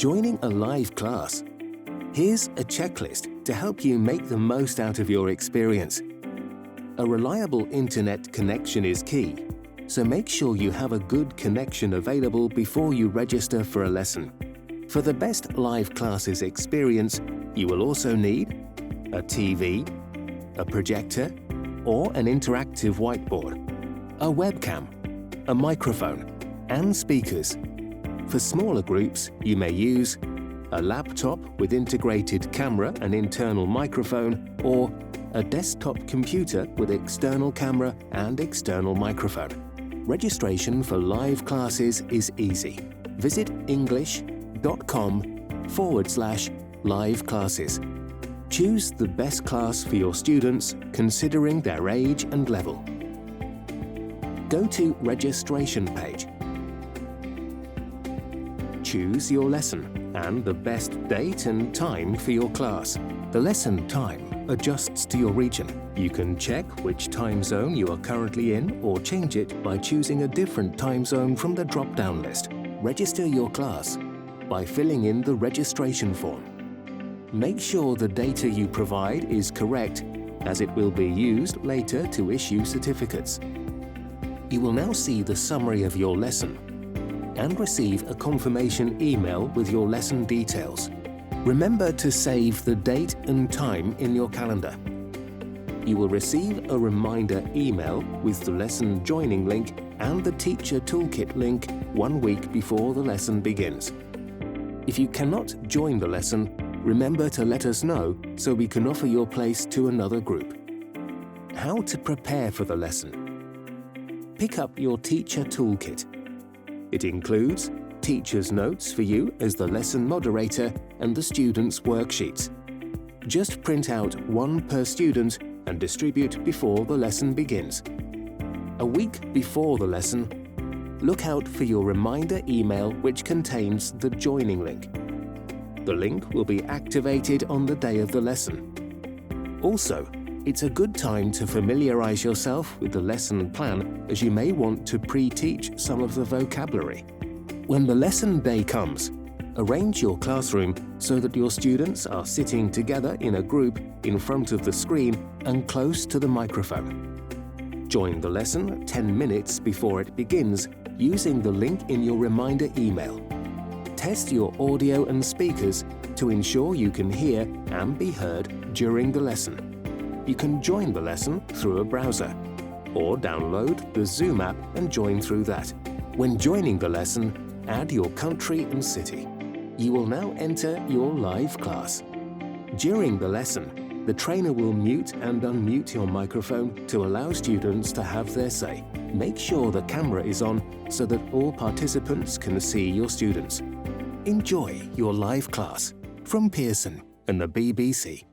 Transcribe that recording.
Joining a live class. Here's a checklist to help you make the most out of your experience. A reliable internet connection is key, so make sure you have a good connection available before you register for a lesson. For the best live classes experience, you will also need a TV, a projector, or an interactive whiteboard, a webcam, a microphone, and speakers. For smaller groups, you may use a laptop with integrated camera and internal microphone, or a desktop computer with external camera and external microphone. Registration for live classes is easy. Visit english.com/live classes. Choose the best class for your students considering their age and level. Go to Registration page. Choose your lesson and the best date and time for your class. The lesson time adjusts to your region. You can check which time zone you are currently in or change it by choosing a different time zone from the drop-down list. Register your class by filling in the registration form. Make sure the data you provide is correct, as it will be used later to issue certificates. You will now see the summary of your lesson and receive a confirmation email with your lesson details. Remember to save the date and time in your calendar. You will receive a reminder email with the lesson joining link and the teacher toolkit link 1 week before the lesson begins. If you cannot join the lesson, remember to let us know so we can offer your place to another group. How to prepare for the lesson. Pick up your teacher toolkit. It includes teacher's notes for you as the lesson moderator and the students' worksheets. Just print out one per student and distribute before the lesson begins. A week before the lesson, look out for your reminder email which contains the joining link. The link will be activated on the day of the lesson. Also, it's a good time to familiarize yourself with the lesson plan, as you may want to pre-teach some of the vocabulary. When the lesson day comes, arrange your classroom so that your students are sitting together in a group in front of the screen and close to the microphone. Join the lesson 10 minutes before it begins using the link in your reminder email. Test your audio and speakers to ensure you can hear and be heard during the lesson. You can join the lesson through a browser or download the Zoom app and join through that. When joining the lesson, add your country and city. You will now enter your live class. During the lesson, the trainer will mute and unmute your microphone to allow students to have their say. Make sure the camera is on so that all participants can see your students. Enjoy your live class from Pearson and the BBC.